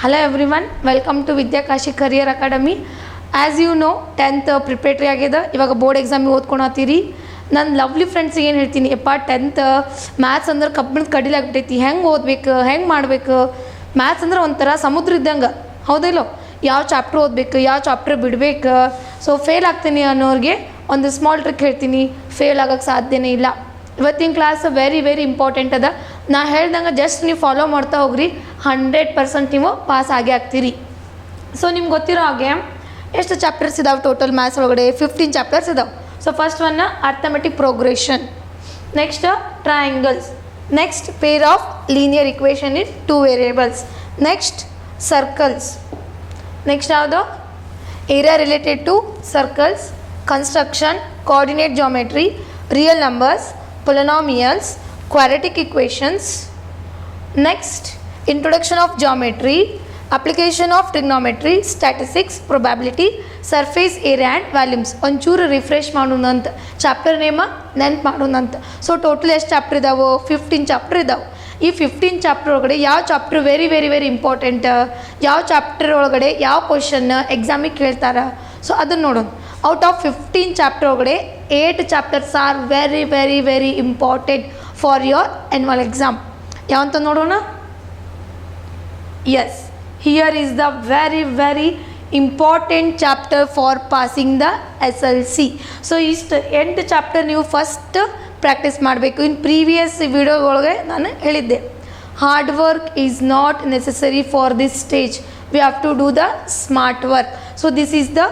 Hello everyone, welcome to Vidyakashi Career Academy. As you know, 10th preparatory ಆಗಿದೆ. ಇವಾಗ board ಎಕ್ಸಾಮಿಗೆ ಓದ್ಕೊಳತ್ತೀರಿ. ನಾನು lovely ಫ್ರೆಂಡ್ಸಿಗೆ ಏನು ಹೇಳ್ತೀನಿ, ಯಪ್ಪ 10th ಮ್ಯಾಥ್ಸ್ ಅಂದ್ರೆ ಕಬ್ಬಿಣದ ಕಡಿಲೆ ಆಗ್ಬಿಟ್ಟೈತಿ, ಹೆಂಗೆ ಓದಬೇಕು, ಹೆಂಗೆ ಮಾಡಬೇಕು. ಮ್ಯಾಥ್ಸ್ ಅಂದ್ರೆ ಒಂಥರ ಸಮುದ್ರ ಇದ್ದಂಗೆ, ಹೌದಿಲ್ಲೋ? ಯಾವ ಚಾಪ್ಟರ್ ಓದಬೇಕು, ಯಾವ ಚಾಪ್ಟರ್ ಬಿಡಬೇಕು. ಸೊ ಫೇಲ್ ಆಗ್ತೀನಿ ಅನ್ನೋರಿಗೆ ಒಂದು ಸ್ಮಾಲ್ ಟ್ರಿಕ್ ಹೇಳ್ತೀನಿ, ಫೇಲ್ ಆಗೋಕ್ಕೆ ಸಾಧ್ಯನೇ ಇಲ್ಲ. ಇವತ್ತಿನ ಕ್ಲಾಸ್ ವೆರಿ ಇಂಪಾರ್ಟೆಂಟ್ ಅದ. ನಾ ಹೇಳ್ದಂಗೆ ಜಸ್ಟ್ ನೀವು ಫಾಲೋ ಮಾಡ್ತಾ ಹೋಗ್ರಿ, 100% ನೀವು ಪಾಸ್ ಆಗೇ ಆಗ್ತೀರಿ. ಸೊ ನಿಮ್ಗೆ ಗೊತ್ತಿರೋ ಹಾಗೆ ಎಷ್ಟು ಚಾಪ್ಟರ್ಸ್ ಇದಾವೆ ಟೋಟಲ್ ಮ್ಯಾಥ್ಸ್ ಒಳಗಡೆ? 15 ಚಾಪ್ಟರ್ಸ್ ಇದಾವೆ. So first one arithmetic progression, next triangles, next pair of linear equation in 2 variables, next circles, next ಯಾವುದು area related to circles, construction, coordinate geometry, real numbers, polynomials, quadratic equations, next introduction of geometry, application of trigonometry, statistics, probability, surface area and volumes. ಒಂಚೂರು refresh ಮಾಡೋಣಂತ, chapter ನೇಮ ನೆನ್ಪು ಮಾಡೋಣಂತ. So total ಎಷ್ಟು chapter ಇದಾವೆ? 15 chapter ಇದಾವೆ. ಈ 15 chapter ಒಳಗಡೆ ಯಾವ chapter very important, ಯಾವ chapter ಒಳಗಡೆ ಯಾವ ಕ್ವಶನ್ ಎಕ್ಸಾಮಿಗೆ ಕೇಳ್ತಾರೆ, ಸೊ ಅದನ್ನು ನೋಡೋಣ. ಔಟ್ ಆಫ್ 15 ಚಾಪ್ಟರ್ ಒಳಗಡೆ 8 chapters are very important for your annual exam. ಯಾವಂತ ನೋಡೋಣ? Yes, here is the very important chapter for passing the SLC. So ಇಷ್ಟು 8 ಚಾಪ್ಟರ್ ನೀವು ಫಸ್ಟ್ ಪ್ರಾಕ್ಟೀಸ್ ಮಾಡಬೇಕು. ಇನ್ ಪ್ರೀವಿಯಸ್ ವಿಡಿಯೋ ಒಳಗೆ ನಾನು ಹೇಳಿದ್ದೆ, hard work is not necessary for this stage, we have to do the smart work. So this is the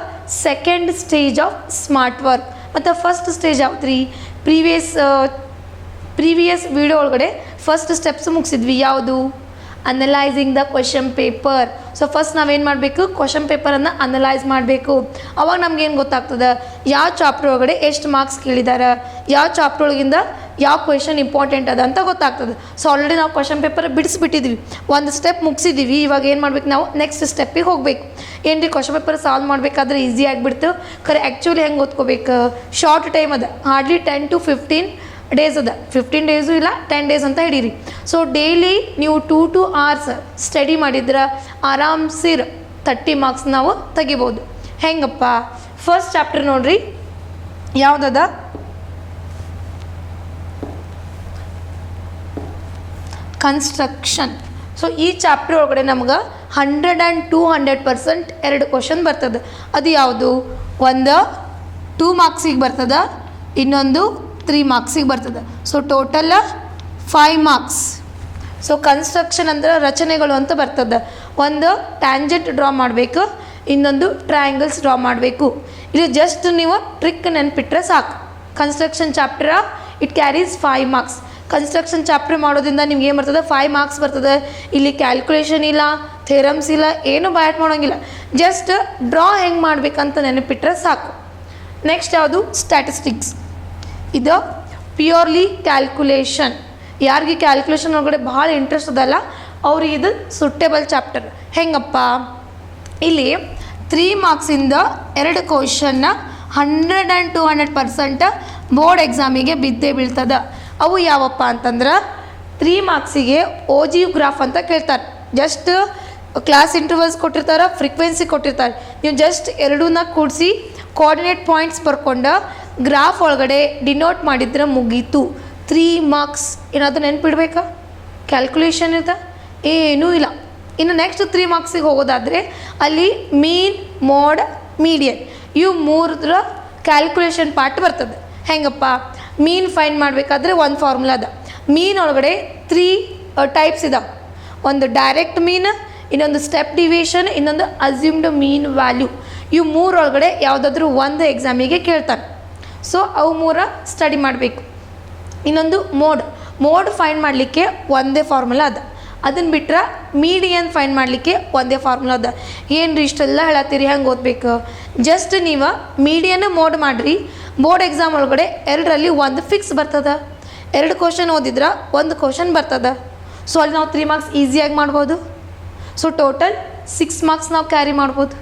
second stage of smart work. ಮತ್ತು first stage ಯಾವ್ದು ರೀ? Previous video ಒಳಗಡೆ first steps ಮುಗಿಸಿದ್ವಿ. ಯಾವುದು? Analysing the question paper. So first ನಾವೇನು ಮಾಡಬೇಕು? Question ಪೇಪರನ್ನು analyse ಮಾಡಬೇಕು. ಅವಾಗ ನಮ್ಗೇನು ಗೊತ್ತಾಗ್ತದೆ, ಯಾವ ಚಾಪ್ಟರ್ ಒಳಗಡೆ ಎಷ್ಟು ಮಾರ್ಕ್ಸ್ ಕೇಳಿದ್ದಾರೆ, ಯಾವ ಚಾಪ್ಟರ್ ಒಳಗಿಂದ ಯಾವ ಕ್ವೆಶನ್ ಇಂಪಾರ್ಟೆಂಟ್ ಅದ ಅಂತ ಗೊತ್ತಾಗ್ತದೆ. ಸೊ ಆಲ್ರೆಡಿ ನಾವು ಕ್ವಶನ್ ಪೇಪರ್ ಬಿಡಿಸ್ಬಿಟ್ಟಿದ್ವಿ, ಒಂದು ಸ್ಟೆಪ್ ಮುಗಿಸಿದ್ದೀವಿ. ಇವಾಗ ಏನು ಮಾಡ್ಬೇಕು ನಾವು? ನೆಕ್ಸ್ಟ್ ಸ್ಟೆಪ್ಪಿಗೆ ಹೋಗ್ಬೇಕು. ಏನು ರೀ, ಕ್ವಶನ್ ಪೇಪರ್ ಸಾಲ್ವ್ ಮಾಡಬೇಕಾದ್ರೆ ಈಸಿ ಆಗಿಬಿಡ್ತು. ಖರೆ ಆ್ಯಕ್ಚುಲಿ ಹೆಂಗೆ ಓದ್ಕೋಬೇಕು? ಶಾರ್ಟ್ ಟೈಮ್ ಅದ, ಹಾರ್ಡ್ಲಿ 10 to 15 ಡೇಸ್ ಅದ. 15 ಡೇಸು ಇಲ್ಲ, 10 ಡೇಸ್ ಅಂತ ಹಿಡೀರಿ. ಸೊ ಡೈಲಿ ನೀವು 2 to 2 hours ಸ್ಟಡಿ ಮಾಡಿದ್ರೆ ಆರಾಮ್ಸಿರ್ 30 ಮಾರ್ಕ್ಸ್ ನಾವು ತೆಗಿಬೋದು. ಹೆಂಗಪ್ಪ? ಫಸ್ಟ್ ಚಾಪ್ಟರ್ ನೋಡ್ರಿ, ಯಾವುದದ? ಕನ್ಸ್ಟ್ರಕ್ಷನ್. ಸೊ ಈ ಚಾಪ್ಟರ್ ಒಳಗಡೆ ನಮ್ಗೆ 100 and 200% 2 ಕ್ವಶನ್ ಬರ್ತದೆ. ಅದು ಯಾವುದು? ಒಂದು 2 ಮಾರ್ಕ್ಸಿಗೆ ಬರ್ತದೆ, ಇನ್ನೊಂದು 3 ಮಾರ್ಕ್ಸಿಗೆ ಬರ್ತದೆ. So total 5 marks. So construction ಅಂದ್ರೆ ರಚನೆಗಳು ಅಂತ ಬರ್ತದೆ. ಒಂದು ಟ್ಯಾಂಜೆಂಟ್ ಡ್ರಾ ಮಾಡಬೇಕು, ಇನ್ನೊಂದು ಟ್ರಯಾಂಗಲ್ಸ್ ಡ್ರಾ ಮಾಡಬೇಕು. ಇಲ್ಲಿ ಜಸ್ಟ್ ನೀವು ಟ್ರಿಕ್ ನೆನ್ಪಿಟ್ರೆ ಸಾಕು. Construction chapter it carries 5 marks. Construction chapter ಮಾಡೋದ್ರಿಂದ ನಿಮ್ಗೆ ಏನು ಬರ್ತದೆ? 5 ಮಾರ್ಕ್ಸ್ ಬರ್ತದೆ. ಇಲ್ಲಿ ಕ್ಯಾಲ್ಕುಲೇಷನ್ ಇಲ್ಲ, ಥೇರಮ್ಸ್ ಇಲ್ಲ, ಏನು ಬ್ಯಾಟ್ ಮಾಡೋಂಗಿಲ್ಲ. ಜಸ್ಟ್ ಡ್ರಾ ಹೆಂಗೆ ಮಾಡ್ಬೇಕಂತ ನೆನಪಿಟ್ರೆ ಸಾಕು. ನೆಕ್ಸ್ಟ್ ಯಾವುದು? ಸ್ಟ್ಯಾಟಿಸ್ಟಿಕ್ಸ್. ಇದು ಪ್ಯೂರ್ಲಿ ಕ್ಯಾಲ್ಕುಲೇಷನ್. ಯಾರಿಗೆ ಕ್ಯಾಲ್ಕುಲೇಷನ್ ಒಳಗಡೆ ಭಾಳ ಇಂಟ್ರೆಸ್ಟ್ ಅದಲ್ಲ ಅವ್ರಿಗೆ ಇದು ಸುಟೇಬಲ್ ಚಾಪ್ಟರ್. ಹೆಂಗಪ್ಪ? ಇಲ್ಲಿ 3 ಮಾರ್ಕ್ಸಿಂದ 2 ಕ್ವಶನ್ನ 100 and 200% ಬೋರ್ಡ್ ಎಕ್ಸಾಮಿಗೆ ಬಿದ್ದೇ ಬೀಳ್ತದೆ. ಅವು ಯಾವಪ್ಪ ಅಂತಂದ್ರೆ 3 ಮಾರ್ಕ್ಸಿಗೆ OGಗ್ರಾಫ್ ಅಂತ ಕೇಳ್ತಾರೆ. ಜಸ್ಟ್ ಕ್ಲಾಸ್ ಇಂಟರ್ವಲ್ಸ್ ಕೊಟ್ಟಿರ್ತಾರೆ, ಫ್ರೀಕ್ವೆನ್ಸಿ ಕೊಟ್ಟಿರ್ತಾರೆ. ನೀವು ಜಸ್ಟ್ ಎರಡೂನ ಕೂಡಿಸಿ ಕೋಆರ್ಡಿನೇಟ್ ಪಾಯಿಂಟ್ಸ್ ಬರ್ಕೊಂಡು ಗ್ರಾಫ್ ಒಳಗಡೆ ಡಿನೋಟ್ ಮಾಡಿದ್ರೆ ಮುಗೀತು. 3 ಮಾರ್ಕ್ಸ್. ಏನಾದರೂ ನೆನ್ಪಿಡ್ಬೇಕಾ? ಕ್ಯಾಲ್ಕುಲೇಷನ್ ಇದೆ ಏನೂ ಇಲ್ಲ. ಇನ್ನು ನೆಕ್ಸ್ಟ್ 3 ಮಾರ್ಕ್ಸಿಗೆ ಹೋಗೋದಾದರೆ ಅಲ್ಲಿ ಮೀನ್, ಮೋಡ್, ಮೀಡಿಯನ್ ಇವು 3ರ ಕ್ಯಾಲ್ಕುಲೇಷನ್ ಪಾರ್ಟ್ ಬರ್ತದೆ. ಹೆಂಗಪ್ಪ? ಮೀನ್ ಫೈಂಡ್ ಮಾಡಬೇಕಾದ್ರೆ ಒಂದು ಫಾರ್ಮುಲಾ ಅದ. ಮೀನ್ ಒಳಗಡೆ 3 ಟೈಪ್ಸ್ ಇದಾವೆ. ಒಂದು ಡೈರೆಕ್ಟ್ ಮೀನ್, ಇನ್ನೊಂದು ಸ್ಟೆಪ್ ಡಿವಿಯೇಷನ್, ಇನ್ನೊಂದು ಅಸ್ಯೂಮ್ಡ್ ಮೀನ್ ವ್ಯಾಲ್ಯೂ. ಇವು 3 ಒಳಗಡೆ ಯಾವುದಾದ್ರೂ ಒಂದು ಎಕ್ಸಾಮಿಗೆ ಕೇಳ್ತಾರೆ. ಸೊ ಅವು 3 ಸ್ಟಡಿ ಮಾಡಬೇಕು. ಇನ್ನೊಂದು ಮೋಡ್ ಫೈಂಡ್ ಮಾಡಲಿಕ್ಕೆ ಒಂದೇ ಫಾರ್ಮುಲಾ ಅದ. ಅದನ್ನು ಬಿಟ್ಟರೆ ಮೀಡಿಯನ್ ಫೈಂಡ್ ಮಾಡಲಿಕ್ಕೆ ಒಂದೇ ಫಾರ್ಮುಲಾ ಅದ. ಏನು ರೀ ಇಷ್ಟೆಲ್ಲ ಹೇಳತ್ತೀರಿ, ಹೆಂಗೆ ಓದಬೇಕು? ಜಸ್ಟ್ ನೀವು ಮೀಡಿಯನ್ ಮೋಡ್ ಮಾಡಿರಿ, ಬೋರ್ಡ್ ಎಕ್ಸಾಮ್ ಒಳಗಡೆ 2ರಲ್ಲಿ ಒಂದು ಫಿಕ್ಸ್ ಬರ್ತದೆ. 2 ಕ್ವಶನ್ ಓದಿದ್ರೆ 1 ಕ್ವಶನ್ ಬರ್ತದೆ. ಸೊ ಅಲ್ಲಿ ನಾವು 3 ಮಾರ್ಕ್ಸ್ ಈಸಿಯಾಗಿ ಮಾಡ್ಬೋದು. ಸೊ ಟೋಟಲ್ 6 ಮಾರ್ಕ್ಸ್ ನಾವು ಕ್ಯಾರಿ ಮಾಡ್ಬೋದು.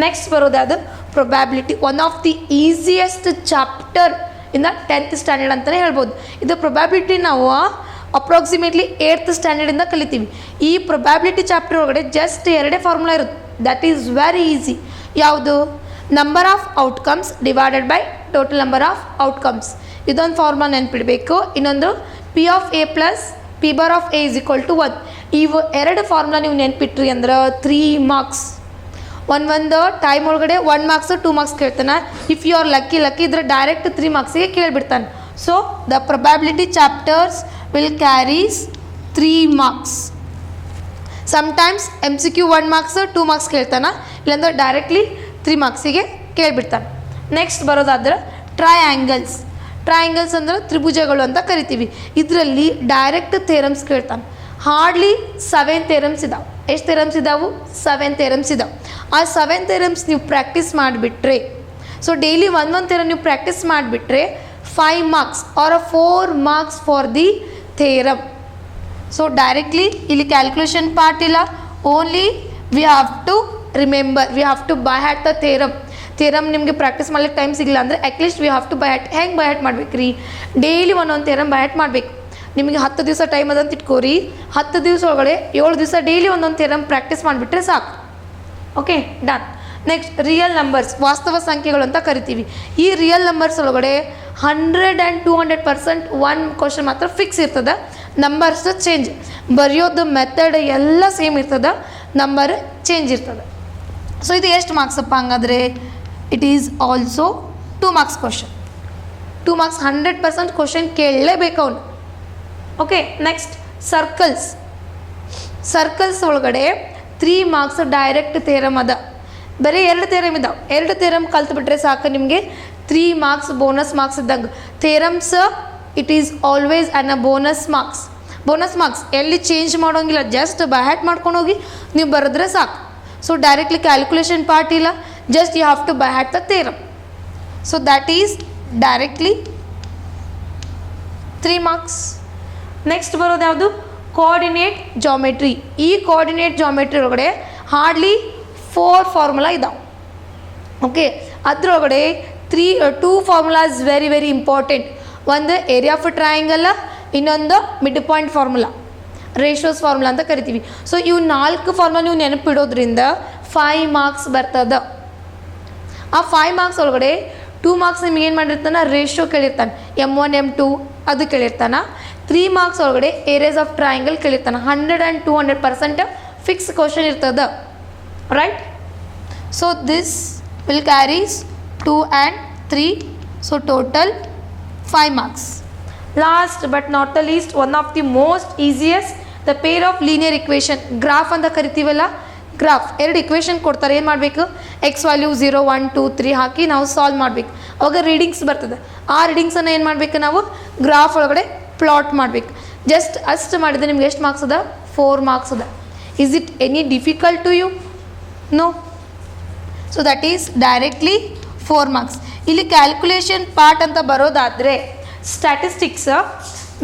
ನೆಕ್ಸ್ಟ್ ಬರೋದಾದ probability, one of the easiest chapter in the 10th standard ಅಂತಲೇ ಹೇಳ್ಬೋದು. ಇದು ಪ್ರೊಬ್ಯಾಬಿಲಿಟಿ ನಾವು ಅಪ್ರಾಕ್ಸಿಮೇಟ್ಲಿ 8th ಸ್ಟ್ಯಾಂಡರ್ಡಿಂದ ಕಲಿತೀವಿ. ಈ ಪ್ರೊಬ್ಯಾಬಿಲಿಟಿ ಚಾಪ್ಟರ್ ಒಳಗಡೆ ಜಸ್ಟ್ 2 ಫಾರ್ಮುಲಾ ಇರುತ್ತೆ. That is very easy. ಯಾವುದು? Number of outcomes divided by total number of outcomes. ಇದೊಂದು ಫಾರ್ಮುಲಾ ನೆನ್ಪಿಡಬೇಕು. ಇನ್ನೊಂದು P of A plus P bar of A is equal to 1. ಇವು 2 ಫಾರ್ಮುಲಾ ನೀವು ನೆನ್ಪಿಟ್ರಿ ಅಂದ್ರೆ 3 ಮಾರ್ಕ್ಸ್. ಒಂದು ಟೈಮ್ ಒಳಗಡೆ 1 ಮಾರ್ಕ್ಸ್ 2 ಮಾರ್ಕ್ಸ್ ಕೇಳ್ತಾನೆ. ಇಫ್ ಯು ಆರ್ ಲಕ್ಕಿ ಇದ್ರೆ ಡೈರೆಕ್ಟ್ 3 ಮಾರ್ಕ್ಸಿಗೆ ಕೇಳಿಬಿಡ್ತಾನೆ. So the probability chapters will carries 3 marks. Sometimes MCQ 1 marks 2 marks ಕೇಳ್ತಾನೆ, ಇಲ್ಲಾಂದ್ರೆ ಡೈರೆಕ್ಟ್ಲಿ 3 ಮಾರ್ಕ್ಸಿಗೆ ಕೇಳಿಬಿಡ್ತಾನೆ. ನೆಕ್ಸ್ಟ್ ಬರೋದಾದ್ರೆ ಟ್ರಯಾಂಗಲ್ಸ್. ಟ್ರಯಾಂಗಲ್ಸ್ ಅಂದ್ರೆ ತ್ರಿಭುಜಗಳು ಅಂತ ಕರಿತೀವಿ. ಇದರಲ್ಲಿ ಡೈರೆಕ್ಟ್ ಥೇರಮ್ಸ್ ಕೇಳ್ತಾನೆ. ಹಾರ್ಡ್ಲಿ 7 ಥೇರಮ್ಸ್ ಇದಾವೆ. ಎಷ್ಟು ಥೇರಮ್ಸ್ ಇದಾವೆ? 7 ಥೇರಮ್ಸ್ ಇದಾವೆ. ಆ 7 ಥೇರಮ್ಸ್ ನೀವು ಪ್ರಾಕ್ಟೀಸ್ ಮಾಡಿಬಿಟ್ರೆ, ಸೊ ಡೈಲಿ ಒಂದೊಂದು ಥೇರಮ್ ನೀವು ಪ್ರಾಕ್ಟೀಸ್ ಮಾಡಿಬಿಟ್ರೆ 5 marks or 4 marks for the theorem. So directly ಇಲ್ಲಿ ಕ್ಯಾಲ್ಕುಲೇಷನ್ ಪಾರ್ಟ್ ಇಲ್ಲ. Only we have to remember, we have to by heart the theorem ನಿಮಗೆ ಪ್ರಾಕ್ಟೀಸ್ ಮಾಡ್ಲಿಕ್ಕೆ ಟೈಮ್ ಸಿಗಲ್ಲ ಅಂದರೆ at least we have to by heart. ಹೆಂಗೆ by heart ಮಾಡ್ಬೇಕು ರೀ? Daily ಒಂದೊಂದು ಥೇರಮ್ ಬೈ ಹ್ಯಾಟ್ ಮಾಡಬೇಕು. ನಿಮಗೆ 10 ದಿವಸ ಟೈಮ್ ಅದಂತ ಇಟ್ಕೋರಿ. 10 ದಿವಸ ಒಳಗಡೆ 7 ದಿವಸ ಡೈಲಿ ಒಂದೊಂದು ಥೇರಮ್ ಪ್ರಾಕ್ಟೀಸ್ ಮಾಡಿಬಿಟ್ರೆ ಸಾಕು. Okay, done. Next real numbers, ವಾಸ್ತವ ಸಂಖ್ಯೆಗಳು ಅಂತ ಕರಿತೀವಿ. ಈ ರಿಯಲ್ ನಂಬರ್ಸ್ ಒಳಗಡೆ 100 and 200% ಒಂದು ಕ್ವಶನ್ ಮಾತ್ರ ಫಿಕ್ಸ್ ಇರ್ತದೆ. ನಂಬರ್ಸ್ ಚೇಂಜ್, ಬರೆಯೋದು ಮೆಥಡ್ ಎಲ್ಲ ಸೇಮ್ ಇರ್ತದೆ, ನಂಬರ್ ಚೇಂಜ್ ಇರ್ತದೆ. ಸೊ ಇದು ಎಷ್ಟು ಮಾರ್ಕ್ಸ್ ಅಪ್ಪ ಹಂಗಾದರೆ? It is also 2 marks question. 2 marks 100% question ಕೇಳಲೇಬೇಕು ಅವನು. ಓಕೆ, ನೆಕ್ಸ್ಟ್ ಸರ್ಕಲ್ಸ್ ಒಳಗಡೆ 3 ಮಾರ್ಕ್ಸ್ ಡೈರೆಕ್ಟ್ ಥೇರಮ್ ಅದ. ಬರೀ 2 ಥೇರಮ್ ಇದಾವೆ. 2 ಥೇರಮ್ ಕಲ್ತ್ಬಿಟ್ರೆ ಸಾಕು ನಿಮಗೆ 3 ಮಾರ್ಕ್ಸ್ ಬೋನಸ್ ಮಾರ್ಕ್ಸ್ ಇದ್ದಂಗೆ. Theorems it is always an a bonus marks ಎಲ್ಲಿ ಚೇಂಜ್ ಮಾಡೋಂಗಿಲ್ಲ. ಜಸ್ಟ್ ಬೈ ಹ್ಯಾಟ್ ಮಾಡ್ಕೊಂಡು ಹೋಗಿ ನೀವು ಬರೆದ್ರೆ ಸಾಕು. ಸೊ ಡೈರೆಕ್ಟ್ಲಿ ಕ್ಯಾಲ್ಕುಲೇಷನ್ ಪಾರ್ಟ್ ಇಲ್ಲ, just you have to by heart the theorem. So that is directly 3 marks. Next ಬರೋದು ಯಾವುದು? Coordinate geometry. ಈ ಕೋಆರ್ಡಿನೇಟ್ ಜಾಮೆಟ್ರಿ ಒಳಗಡೆ ಹಾರ್ಡ್ಲಿ 4 ಫಾರ್ಮುಲಾ ಇದಾವೆ. ಓಕೆ, ಅದರೊಳಗಡೆ 2 ಫಾರ್ಮುಲಾಸ್ ವೆರಿ ವೆರಿ ಇಂಪಾರ್ಟೆಂಟ್. ಒಂದು ಏರಿಯಾ ಆಫ್ ಟ್ರಯಾಂಗಲ್, ಇನ್ನೊಂದು mid point formula, ratios formula ಅಂತ ಕರಿತೀವಿ. ಸೊ ಇವು 4 ಫಾರ್ಮುಲಾ ನೀವು ನೆನಪಿಡೋದ್ರಿಂದ 5 ಮಾರ್ಕ್ಸ್ ಬರ್ತದೆ. ಆ 5 ಮಾರ್ಕ್ಸ್ ಒಳಗಡೆ 2 ಮಾರ್ಕ್ಸ್ ನಿಮ್ಗೆ ಏನು ಮಾಡಿರ್ತಾನೆ? ರೇಷಿಯೋ ಕೇಳಿರ್ತಾನೆ. M1 M2 ಅದು ಕೇಳಿರ್ತಾನೆ. 3 ಮಾರ್ಕ್ಸ್ ಒಳಗಡೆ ಏರಿಯಾಸ್ ಆಫ್ ಟ್ರಯಾಂಗಲ್ ಕೇಳಿರ್ತಾನೆ. 100 and 200% ಫಿಕ್ಸ್ ಕ್ವಶನ್ ಇರ್ತದೆ, right? So this will carries 2 and 3. So total 5 marks. Last but not the least, one of the most easiest, the pair of linear equation. Graph ಅಂತ ಕರಿತೀವಲ್ಲ, graph 2 equation ಕೊಡ್ತಾರೆ. ಏನು ಮಾಡಬೇಕು? X value 0 1 2 3 ಹಾಕಿ ನಾವು solve ಮಾಡಬೇಕು. ಅವಾಗ readings ಬರ್ತದೆ. ಆ ರೀಡಿಂಗ್ಸನ್ನು ಏನು ಮಾಡಬೇಕು? ನಾವು ಗ್ರಾಫ್ ಒಳಗಡೆ ಪ್ಲಾಟ್ ಮಾಡಬೇಕು. ಜಸ್ಟ್ ಅಷ್ಟು ಮಾಡಿದರೆ ನಿಮ್ಗೆ ಎಷ್ಟು ಮಾರ್ಕ್ಸ್ ಅದ? 4 ಮಾರ್ಕ್ಸ್ ಅದ. Is it any difficult to you? No. So that is directly 4 marks. ಇಲ್ಲಿ ಕ್ಯಾಲ್ಕುಲೇಷನ್ ಪಾರ್ಟ್ ಅಂತ ಬರೋದಾದರೆ ಸ್ಟ್ಯಾಟಿಸ್ಟಿಕ್ಸ್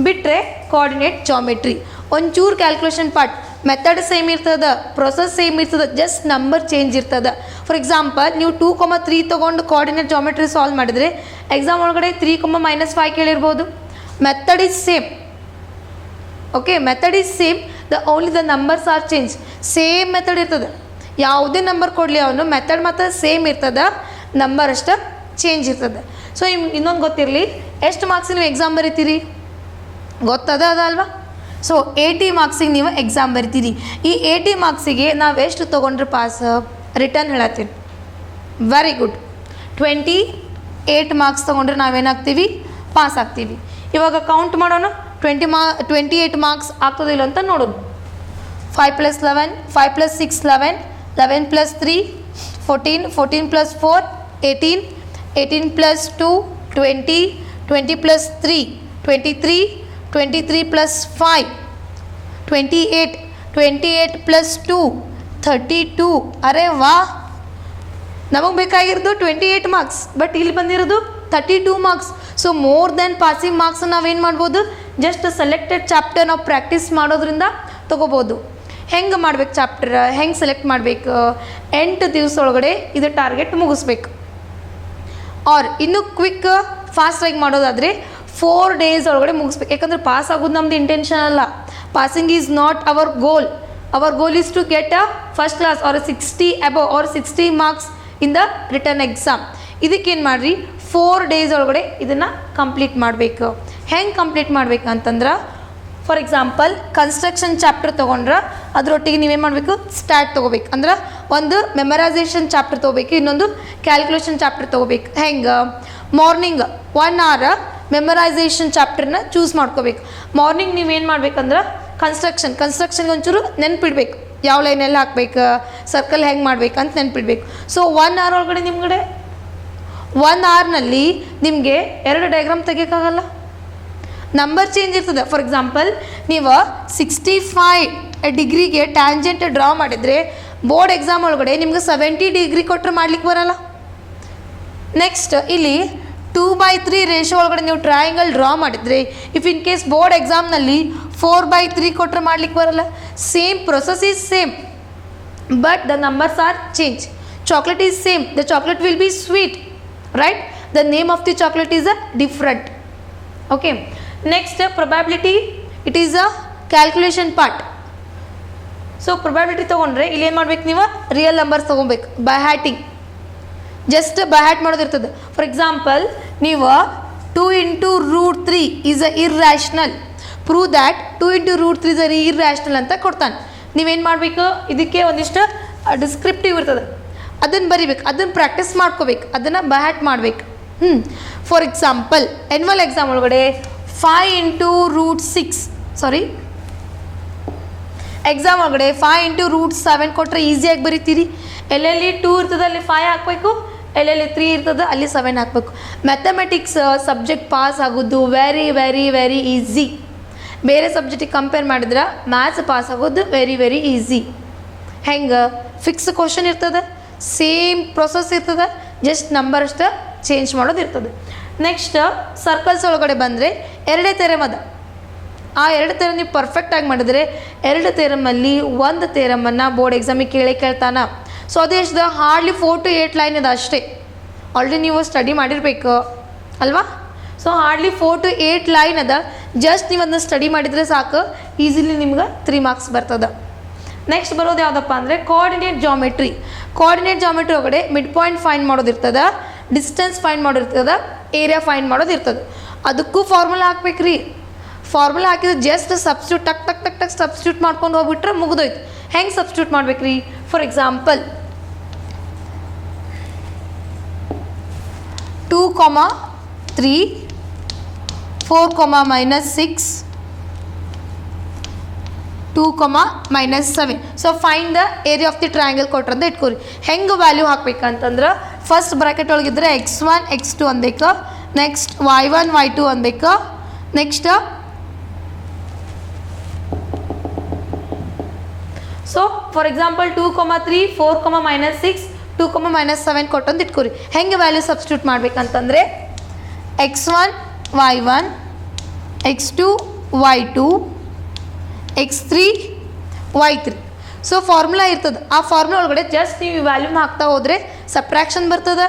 ಬಿಟ್ಟರೆ ಕೋಆರ್ಡಿನೇಟ್ ಜಾಮೆಟ್ರಿ ಒಂಚೂರು ಕ್ಯಾಲ್ಕುಲೇಷನ್ ಪಾರ್ಟ್, ಮೆಥಡ್ ಸೇಮ್ ಇರ್ತದೆ, ಪ್ರೊಸೆಸ್ ಸೇಮ್ ಇರ್ತದೆ, ಜಸ್ಟ್ ನಂಬರ್ ಚೇಂಜ್ ಇರ್ತದೆ. ಫಾರ್ ಎಕ್ಸಾಂಪಲ್ ನೀವು 2,3 ತೊಗೊಂಡು ಕೋಆರ್ಡಿನೇಟ್ ಜಾಮೆಟ್ರಿ ಸಾಲ್ವ್ ಮಾಡಿದರೆ ಎಕ್ಸಾಮ್ ಒಳಗಡೆ 3,-5 ಕೇಳಿರ್ಬೋದು. Method is same. Okay, method is same, only the numbers are change. Same method ಇರ್ತದೆ. ಯಾವುದೇ ನಂಬರ್ ಕೊಡಲಿ ಅವನು, ಮೆಥಡ್ ಮಾತ್ರ ಸೇಮ್ ಇರ್ತದೆ, ನಂಬರ್ ಅಷ್ಟು ಚೇಂಜ್ ಇರ್ತದೆ. ಸೊ ಇನ್ನೊಂದು ಗೊತ್ತಿರಲಿ, ಎಷ್ಟು ಮಾರ್ಕ್ಸ್ ನೀವು ಎಕ್ಸಾಮ್ ಬರೀತೀರಿ ಗೊತ್ತದ ಅದಲ್ವಾ? ಸೊ 80 ಮಾರ್ಕ್ಸಿಗೆ ನೀವು ಎಕ್ಸಾಮ್ ಬರಿತೀರಿ. ಈ 80 ಮಾರ್ಕ್ಸಿಗೆ ನಾವು ಎಷ್ಟು ತೊಗೊಂಡ್ರೆ ಪಾಸ್? ರಿಟರ್ನ್ ಹೇಳತ್ತೀನಿ. Very good. 28 ಮಾರ್ಕ್ಸ್ ತೊಗೊಂಡ್ರೆ ನಾವೇನಾಗ್ತೀವಿ? ಪಾಸ್ ಆಗ್ತೀವಿ. ಇವಾಗ ಕೌಂಟ್ ಮಾಡೋಣ. 28 ಮಾರ್ಕ್ಸ್ ಆಗ್ತದಿಲ್ಲ ಅಂತ ನೋಡೋದು. 5 + 11, 5 + 6 11, 11 + 3 14, 14 + 4 18, 18 + 2 20, 20 + 3 23, 23 + 5 28, 28 + 2 32. ಅರೆ ವಾ, ನಮಗೆ ಬೇಕಾಗಿರೋದು 28 ಮಾರ್ಕ್ಸ್, ಬಟ್ ಇಲ್ಲಿ ಬಂದಿರೋದು 32 marks. So more than passing marks ನಾವೇನು ಮಾಡ್ಬೋದು? ಜಸ್ಟ್ ಸೆಲೆಕ್ಟೆಡ್ ಚಾಪ್ಟರ್ ನಾವು ಪ್ರಾಕ್ಟೀಸ್ ಮಾಡೋದ್ರಿಂದ ತೊಗೋಬೋದು. ಹೆಂಗೆ ಮಾಡ್ಬೇಕು ಚಾಪ್ಟರ್, ಹೆಂಗೆ ಸೆಲೆಕ್ಟ್ ಮಾಡಬೇಕು? 8 ದಿವಸ ಒಳಗಡೆ ಇದು ಟಾರ್ಗೆಟ್ ಮುಗಿಸ್ಬೇಕು. ಆರ್ ಇನ್ನೂ ಕ್ವಿಕ್ ಫಾಸ್ಟಾಗಿ ಮಾಡೋದಾದರೆ 4 days ಒಳಗಡೆ ಮುಗಿಸ್ಬೇಕು. ಯಾಕಂದ್ರೆ ಪಾಸ್ ಆಗೋದು ನಮ್ದು ಇಂಟೆನ್ಷನ್ ಅಲ್ಲ. Passing is not our goal. Our goal is to get a first class or 60 above or 60 marks in the return exam. ಇದಕ್ಕೇನು ಮಾಡಿರಿ, 4 days ಒಳಗಡೆ ಇದನ್ನು ಕಂಪ್ಲೀಟ್ ಮಾಡಬೇಕು. ಹೆಂಗೆ ಕಂಪ್ಲೀಟ್ ಮಾಡ್ಬೇಕಂತಂದ್ರೆ, ಫಾರ್ ಎಕ್ಸಾಂಪಲ್ ಕನ್ಸ್ಟ್ರಕ್ಷನ್ ಚಾಪ್ಟರ್ ತೊಗೊಂಡ್ರೆ ಅದರೊಟ್ಟಿಗೆ ನೀವೇನು ಮಾಡಬೇಕು, ಸ್ಟ್ಯಾಟ್ ತೊಗೋಬೇಕು. ಅಂದ್ರೆ ಒಂದು ಮೆಮರೈಸೇಷನ್ ಚಾಪ್ಟರ್ ತೊಗೋಬೇಕು, ಇನ್ನೊಂದು ಕ್ಯಾಲ್ಕುಲೇಷನ್ ಚಾಪ್ಟರ್ ತೊಗೋಬೇಕು. ಹೆಂಗೆ, ಮಾರ್ನಿಂಗ್ 1 hour ಮೆಮರೈಸೇಷನ್ ಚಾಪ್ಟರ್ನ ಚೂಸ್ ಮಾಡ್ಕೋಬೇಕು. ಮಾರ್ನಿಂಗ್ ನೀವೇನು ಮಾಡ್ಬೇಕಂದ್ರೆ ಕನ್ಸ್ಟ್ರಕ್ಷನ್ಗೆ ಒಂಚೂರು ನೆನ್ಪಿಡ್ಬೇಕು, ಯಾವ ಲೈನೆಲ್ಲ ಹಾಕ್ಬೇಕು, ಸರ್ಕಲ್ ಹೆಂಗೆ ಮಾಡ್ಬೇಕು ಅಂತ ನೆನ್ಪಿಡ್ಬೇಕು. ಸೊ 1 hour ಒಳಗಡೆ ನಿಮ್ಗಡೆ 1 hourನಲ್ಲಿ ನಿಮಗೆ 2 ಡಯಾಗ್ರಾಮ್ ತೆಗಿಯೋಕ್ಕಾಗಲ್ಲ, ನಂಬರ್ ಚೇಂಜ್ ಇರ್ತದೆ. ಫಾರ್ ಎಕ್ಸಾಂಪಲ್ ನೀವು 65 ಡಿಗ್ರಿಗೆ ಟ್ಯಾಂಜೆಂಟ್ ಡ್ರಾ ಮಾಡಿದರೆ ಬೋರ್ಡ್ ಎಕ್ಸಾಮ್ ಒಳಗಡೆ ನಿಮ್ಗೆ 70 ಡಿಗ್ರಿ ಕೊಟ್ಟರೆ ಮಾಡ್ಲಿಕ್ಕೆ ಬರೋಲ್ಲ. ನೆಕ್ಸ್ಟ್ ಇಲ್ಲಿ 2/3 ರೇಷೋ ಒಳಗಡೆ ನೀವು ಟ್ರಯಾಂಗಲ್ ಡ್ರಾ ಮಾಡಿದರೆ, ಇಫ್ ಇನ್ ಕೇಸ್ ಬೋರ್ಡ್ ಎಕ್ಸಾಮ್ನಲ್ಲಿ 4/3 ಕೊಟ್ಟರೆ ಮಾಡ್ಲಿಕ್ಕೆ ಬರೋಲ್ಲ. Same process is same but the numbers are change. Chocolate is same, the chocolate will be sweet, right? The name of the chocolate is a different. Okay, next probability, it is a calculation part. So probability ತೊಗೊಂಡ್ರೆ ಇಲ್ಲಿ ಏನು ಮಾಡ್ಬೇಕು, ನೀವು real numbers ತೊಗೊಬೇಕು. By hearting, just by heart ಮಾಡೋದಿರ್ತದೆ. For example ನೀವು 2 × √3 is a irrational, prove that 2 × √3 is a irrational ಅಂತ ಕೊಡ್ತಾನೆ. ನೀವೇನು ಮಾಡಬೇಕು, ಇದಕ್ಕೆ ಒಂದಿಷ್ಟು ಡಿಸ್ಕ್ರಿಪ್ಟಿವ್ ಇರ್ತದೆ, ಅದನ್ನು ಬರಿಬೇಕು, ಅದನ್ನು ಪ್ರಾಕ್ಟೀಸ್ ಮಾಡ್ಕೋಬೇಕು, ಅದನ್ನು ಬೈ ಹ್ಯಾಟ್ ಮಾಡಬೇಕು. ಫಾರ್ ಎಕ್ಸಾಂಪಲ್ ಎನ್ಯುವಲ್ ಎಕ್ಸಾಮ್ ಒಳಗಡೆ 5 × √6 ಸಾರಿ ಎಕ್ಸಾಮ್ ಒಳಗಡೆ 5 × √7 ಕೊಟ್ಟರೆ ಈಸಿಯಾಗಿ ಬರಿತೀರಿ. ಎಲ್ಲೆಲ್ಲಿ 2 ಇರ್ತದೆ ಅಲ್ಲಿ 5 ಹಾಕಬೇಕು, ಎಲ್ಲೆಲ್ಲಿ 3 ಇರ್ತದೆ ಅಲ್ಲಿ 7 ಹಾಕಬೇಕು. ಮ್ಯಾಥಮೆಟಿಕ್ಸ್ ಸಬ್ಜೆಕ್ಟ್ ಪಾಸ್ ಆಗೋದು ವೆರಿ ವೆರಿ ವೆರಿ ಈಸಿ. ಬೇರೆ ಸಬ್ಜೆಕ್ಟಿಗೆ ಕಂಪೇರ್ ಮಾಡಿದ್ರೆ ಮ್ಯಾಥ್ಸ್ ಪಾಸ್ ಆಗೋದು ವೆರಿ ವೆರಿ ಈಸಿ. ಹೆಂಗೆ, ಫಿಕ್ಸ್ ಕ್ವಶನ್ ಇರ್ತದೆ, ಸೇಮ್ ಪ್ರೊಸೆಸ್ ಇರ್ತದೆ, ಜಸ್ಟ್ ನಂಬರ್ ಅಷ್ಟು ಚೇಂಜ್ ಮಾಡೋದು ಇರ್ತದೆ. ನೆಕ್ಸ್ಟ್ ಸರ್ಕಲ್ಸ್ ಒಳಗಡೆ ಬಂದರೆ 2 ಥೆರಮ್ ಅದ. ಆ 2 ಥೆರಮ್ ನೀವು ಪರ್ಫೆಕ್ಟಾಗಿ ಮಾಡಿದರೆ 2 ಥೆರಮಲ್ಲಿ 1 ಥೆರಮನ್ನು ಬೋರ್ಡ್ ಎಕ್ಸಾಮಿಗೆ ಕೇಳ್ತಾನೆ. ಸೊ ಅದೆಷ್ಟು, ಹಾರ್ಡ್ಲಿ 4 to 8 ಲೈನ್ ಇದೆ ಅಷ್ಟೇ. ಆಲ್ರೆಡಿ ನೀವು ಸ್ಟಡಿ ಮಾಡಿರಬೇಕು ಅಲ್ವಾ? ಸೊ ಹಾರ್ಡ್ಲಿ 4 to 8 ಲೈನ್ ಅದ, ಜಸ್ಟ್ ನೀವು ಅದನ್ನ ಸ್ಟಡಿ ಮಾಡಿದರೆ ಸಾಕು, ಈಸಿಲಿ ನಿಮ್ಗೆ 3 ಮಾರ್ಕ್ಸ್ ಬರ್ತದೆ. ನೆಕ್ಸ್ಟ್ ಬರೋದು ಯಾವುದಪ್ಪ ಅಂದರೆ ಕೋಆರ್ಡಿನೇಟ್ ಜಾಮೆಟ್ರಿ. ಕೋಆರ್ಡಿನೇಟ್ ಜಾಮೆಟ್ರಿ ಒಳಗಡೆ ಮಿಡ್ ಪಾಯಿಂಟ್ ಫೈಂಡ್ ಮಾಡೋದಿರ್ತದೆ, ಡಿಸ್ಟೆನ್ಸ್ ಫೈಂಡ್ ಮಾಡೋದಿರ್ತದೆ, ಏರಿಯಾ ಫೈಂಡ್ ಮಾಡೋದಿರ್ತದೆ. ಅದಕ್ಕೂ ಫಾರ್ಮುಲಾ ಹಾಕ್ಬೇಕು ರೀ. ಫಾರ್ಮುಲಾ ಹಾಕಿದ್ರೆ ಜಸ್ಟ್ ಸಬ್ಸ್ಟ್ಯೂಟ್ ಟಕ್ ಟಕ್ ಟಕ್ ಟಕ್ ಸಬ್ಸ್ಟ್ಯೂಟ್ ಮಾಡ್ಕೊಂಡು ಹೋಗ್ಬಿಟ್ರೆ ಮುಗಿದೋಯ್ತು. ಹೆಂಗೆ ಸಬ್ಸ್ಟ್ಯೂಟ್ ಮಾಡ್ಬೇಕು ರೀ? For example 2, 3, 4, -6, 2, -7. So find the area of the triangle ಕೊಟ್ರೆ ಅಂತ ಇಟ್ಕೋರಿ. ಹೆಂಗೆ ವ್ಯಾಲ್ಯೂ ಹಾಕ್ಬೇಕಂತಂದ್ರೆ ಫಸ್ಟ್ ಬ್ರಾಕೆಟ್ ಒಳಗಿದ್ರೆ x1 x2 ಅಂದಕ್ಕೆ, ನೆಕ್ಸ್ಟ್ y1 y2 ಅಂದಕ್ಕೆ, ನೆಕ್ಸ್ಟ್ ಸೊ ಫಾರ್ ಎಕ್ಸಾಂಪಲ್ 2, 3, 4, -6, 2, -7 ಕೊಟ್ಟಂತ ಇಟ್ಕೋರಿ. ಹೆಂಗೆ ವ್ಯಾಲ್ಯೂ ಸಬ್ಸ್ಟಿಟ್ಯೂಟ್ ಮಾಡ್ಬೇಕಂತಂದರೆ x1 y1, x2 y2, x3 y3. So formula ಇರ್ತದೆ, ಆ ಫಾರ್ಮುಲಾ ಒಳಗಡೆ ಜಸ್ಟ್ ನೀವು ಈ ವ್ಯಾಲ್ಯೂನ ಹಾಕ್ತಾ ಹೋದರೆ ಸಬ್ಟ್ರಾಕ್ಷನ್ ಬರ್ತದೆ,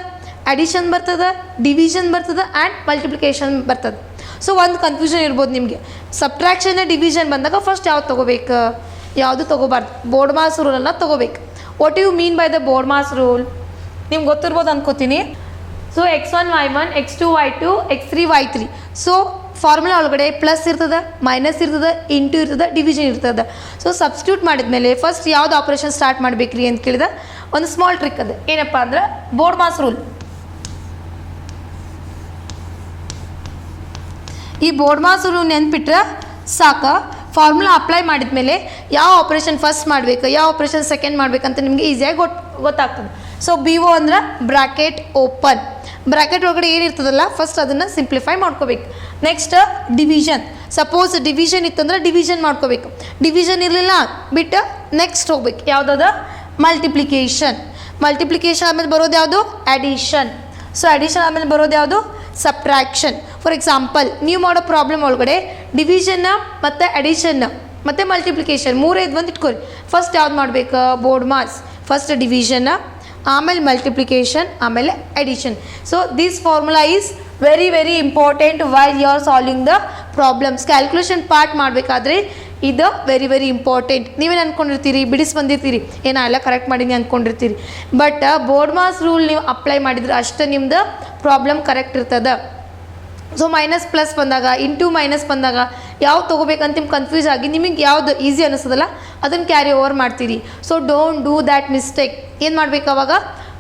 ಅಡಿಷನ್ ಬರ್ತದೆ, ಡಿವಿಷನ್ ಬರ್ತದೆ ಆ್ಯಂಡ್ ಮಲ್ಟಿಪ್ಲಿಕೇಶನ್ ಬರ್ತದೆ. ಸೊ ಒಂದು ಕನ್ಫ್ಯೂಷನ್ ಇರ್ಬೋದು ನಿಮಗೆ, ಸಬ್ಟ್ರಾಕ್ಷನ್ ಡಿವಿಷನ್ ಬಂದಾಗ ಫಸ್ಟ್ ಯಾವ್ದು ತೊಗೋಬೇಕು, ಯಾವುದು ತೊಗೋಬಾರ್ದು, ಬೋರ್ಡ್ ಮಾಸ್ ರೂಲನ್ನು ತೊಗೋಬೇಕು. What you mean by the BODMAS rule ನಿಮ್ಗೆ ಗೊತ್ತಿರ್ಬೋದು ಅನ್ಕೋತೀನಿ. So x1 y1, x2 y2, x3 y3. So formula ಒಳಗಡೆ ಪ್ಲಸ್ ಇರ್ತದೆ, ಮೈನಸ್ ಇರ್ತದೆ, ಇಂಟು ಇರ್ತದೆ, ಡಿವಿಷನ್ ಇರ್ತದೆ. ಸೊ ಸಬ್ಸ್ಟಿಟ್ಯೂಟ್ ಮಾಡಿದ್ಮೇಲೆ ಫಸ್ಟ್ ಯಾವ್ದು ಆಪ್ರೇಷನ್ ಸ್ಟಾರ್ಟ್ ಮಾಡಬೇಕ್ರಿ ಅಂತ ಕೇಳಿದ ಒಂದು ಸ್ಮಾಲ್ ಟ್ರಿಕ್ ಅದ. ಏನಪ್ಪ ಅಂದ್ರೆ ಬೋರ್ಡ್ ಮಾಸ್ ರೂಲ್. ಈ ಬೋರ್ಡ್ ಮಾಸ್ ರೂಲ್ ನೆನ್ಪಿಟ್ರೆ ಸಾಕು. ಫಾರ್ಮುಲಾ ಅಪ್ಲೈ ಮಾಡಿದ್ಮೇಲೆ ಯಾವ ಆಪ್ರೇಷನ್ ಫಸ್ಟ್ ಮಾಡಬೇಕು, ಯಾವ ಆಪ್ರೇಷನ್ ಸೆಕೆಂಡ್ ಮಾಡಬೇಕಂತ ನಿಮಗೆ ಈಸಿಯಾಗಿ ಗೊತ್ತಾಗ್ತದೆ. ಸೊ BO ಅಂದ್ರೆ ಬ್ರಾಕೆಟ್ ಓಪನ್, ಬ್ರಾಕೆಟ್ ಒಳಗಡೆ ಏನಿರ್ತದಲ್ಲ ಫಸ್ಟ್ ಅದನ್ನು ಸಿಂಪ್ಲಿಫೈ ಮಾಡ್ಕೋಬೇಕು. ನೆಕ್ಸ್ಟ್ ಡಿವಿಷನ್, ಸಪೋಸ್ ಡಿವಿಷನ್ ಇತ್ತಂದ್ರೆ ಡಿವಿಷನ್ ಮಾಡ್ಕೋಬೇಕು, ಡಿವಿಷನ್ ಇರಲಿಲ್ಲ ಬಿಟ್ಟು ನೆಕ್ಸ್ಟ್ ಹೋಗ್ಬೇಕು ಯಾವುದಾದ ಮಲ್ಟಿಪ್ಲಿಕೇಶನ್. ಮಲ್ಟಿಪ್ಲಿಕೇಶನ್ ಆದಮೇಲೆ ಬರೋದು ಯಾವುದು ಅಡಿಷನ್. ಸೊ ಅಡಿಷನ್ ಆದಮೇಲೆ ಬರೋದು ಯಾವುದು ಸಬ್ಟ್ರಾಕ್ಷನ್. ಫಾರ್ ಎಕ್ಸಾಂಪಲ್ ನೀವು ಮಾಡೋ ಪ್ರಾಬ್ಲಮ್ ಒಳಗಡೆ ಡಿವಿಷನ್ನ ಮತ್ತು ಅಡಿಷನ್ ಮತ್ತು ಮಲ್ಟಿಪ್ಲಿಕೇಶನ್ ಮೂರೇ ಇದ್ವಂತ ಇಟ್ಕೊರಿ. ಫಸ್ಟ್ ಯಾವ್ದು ಮಾಡಬೇಕು, ಬೋರ್ಡ್ ಮಾಸ್, ಫಸ್ಟ್ ಡಿವಿಷನ್ನ, ಆಮೇಲೆ ಮಲ್ಟಿಪ್ಲಿಕೇಶನ್, ಆಮೇಲೆ addition. So this formula is very very important while you are solving the problems. Calculation part ಮಾಡಬೇಕಾದ್ರೆ ಇದು ವೆರಿ ವೆರಿ ಇಂಪಾರ್ಟೆಂಟ್. ನೀವೇನು ಅಂದ್ಕೊಂಡಿರ್ತೀರಿ, ಬಿಡಿಸಿ ಬಂದಿರ್ತೀರಿ, ಎಲ್ಲ ಕರೆಕ್ಟ್ ಮಾಡೀನಿ ಅಂದ್ಕೊಂಡಿರ್ತೀರಿ. ಬಟ್ ಬೋರ್ಡ್ ಮಾಸ್ ರೂಲ್ ನೀವು ಅಪ್ಲೈ ಮಾಡಿದ್ರೆ ಅಷ್ಟು ನಿಮ್ದು ಪ್ರಾಬ್ಲಮ್ ಕರೆಕ್ಟ್ ಇರ್ತದೆ. ಸೊ ಮೈನಸ್ ಪ್ಲಸ್ ಬಂದಾಗ, ಇಂಟು ಮೈನಸ್ ಬಂದಾಗ ಯಾವ್ದು ತೊಗೋಬೇಕಂತ ನಿಮ್ಗೆ ಕನ್ಫ್ಯೂಸ್ ಆಗಿ ನಿಮಗೆ ಯಾವ್ದು ಈಸಿ ಅನ್ನಿಸ್ತದಲ್ಲ ಅದನ್ನು ಕ್ಯಾರಿ ಓವರ್ ಮಾಡ್ತೀರಿ. So don't do that mistake. ಏನು ಮಾಡಬೇಕು ಅವಾಗ,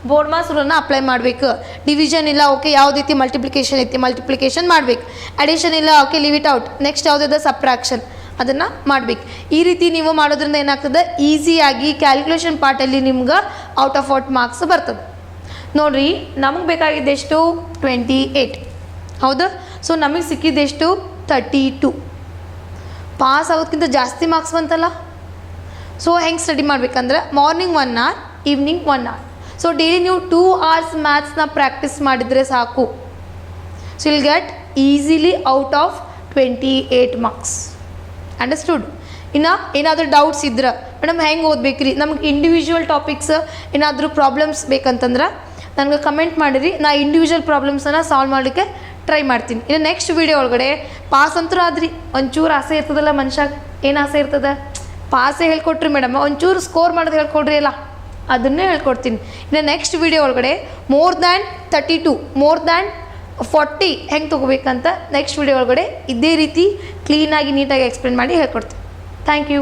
ಬೋರ್ಡ್ ಮಾಸ್ ರೂಲನ್ನು ಅಪ್ಲೈ ಮಾಡಬೇಕು. ಡಿವಿಷನ್ ಇಲ್ಲ, ಓಕೆ, ಯಾವ್ದು ಐತಿ ಮಲ್ಟಿಪ್ಲಿಕೇಶನ್ ಐತಿ, ಮಲ್ಟಿಪ್ಲಿಕೇಶನ್ ಮಾಡಬೇಕು. ಅಡಿಷನ್ ಇಲ್ಲ, okay, leave it out. Next ಯಾವುದಿದೆ ಸಬ್ಟ್ರಾಕ್ಷನ್, ಅದನ್ನು ಮಾಡಬೇಕು. ಈ ರೀತಿ ನೀವು ಮಾಡೋದ್ರಿಂದ ಏನಾಗ್ತದೆ, ಈಸಿಯಾಗಿ ಕ್ಯಾಲ್ಕುಲೇಷನ್ ಪಾರ್ಟಲ್ಲಿ ನಿಮ್ಗೆ ಔಟ್ ಆಫ್ ಮಾರ್ಕ್ಸ್ ಬರ್ತದೆ. ನೋಡಿರಿ, ನಮಗೆ ಬೇಕಾಗಿದ್ದೆಷ್ಟು 28, ಹೌದಾ? ಸೊ ನಮಗೆ ಸಿಕ್ಕಿದ್ದೆಷ್ಟು 32. ಪಾಸ್ ಆಗೋದಕ್ಕಿಂತ ಜಾಸ್ತಿ ಮಾರ್ಕ್ಸ್ ಬಂತಲ್ಲ. ಸೊ ಹೆಂಗೆ ಸ್ಟಡಿ ಮಾಡ್ಬೇಕಂದ್ರೆ morning 1 hour, evening 1 hour. So daily ನೀವು 2 hours ಮ್ಯಾಥ್ಸ್ನ ಪ್ರಾಕ್ಟೀಸ್ ಮಾಡಿದರೆ ಸಾಕು. So will get easily out of 28 marks. Understood? ಇನ್ನು ಏನಾದರೂ ಡೌಟ್ಸ್ ಇದ್ರೆ ಮೇಡಮ್ ಹೆಂಗೆ ಓದ್ಬೇಕ್ರಿ, ನಮ್ಗೆ ಇಂಡಿವಿಜುವಲ್ ಟಾಪಿಕ್ಸ್ ಏನಾದರೂ ಪ್ರಾಬ್ಲಮ್ಸ್ ಬೇಕಂತಂದ್ರೆ ನನಗೆ ಕಮೆಂಟ್ ಮಾಡಿರಿ. ನಾ ಇಂಡಿವಿಜುವಲ್ ಪ್ರಾಬ್ಲಮ್ಸನ್ನು ಸಾಲ್ವ್ ಮಾಡಲಿಕ್ಕೆ ಟ್ರೈ ಮಾಡ್ತೀನಿ. ಇನ್ನು ನೆಕ್ಸ್ಟ್ ವೀಡಿಯೋ ಒಳಗಡೆ ಪಾಸ್ ಅಂತೂ ಆದ್ರಿ, ಒಂಚೂರು ಆಸೆ ಇರ್ತದಲ್ಲ ಮನುಷ್ಯಾಗ. ಏನು ಆಸೆ ಇರ್ತದೆ, ಪಾಸೇ ಹೇಳ್ಕೊಟ್ರಿ ಮೇಡಮ್, ಒಂಚೂರು ಸ್ಕೋರ್ ಮಾಡೋದು ಹೇಳ್ಕೊಡ್ರಿ ಅಲ್ಲ, ಅದನ್ನೇ ಹೇಳ್ಕೊಡ್ತೀನಿ. ಇನ್ನು ನೆಕ್ಸ್ಟ್ ವೀಡಿಯೋ ಒಳಗಡೆ ಮೋರ್ ದ್ಯಾನ್ 32, ಮೋರ್ ದ್ಯಾನ್ 40 ಹೆಂಗೆ ತೊಗೋಬೇಕಂತ ನೆಕ್ಸ್ಟ್ ವೀಡಿಯೋ ಒಳಗಡೆ ಇದೇ ರೀತಿ ಕ್ಲೀನಾಗಿ ನೀಟಾಗಿ ಎಕ್ಸ್ಪ್ಲೇನ್ ಮಾಡಿ ಹೇಳ್ಕೊಡ್ತೀನಿ. Thank you.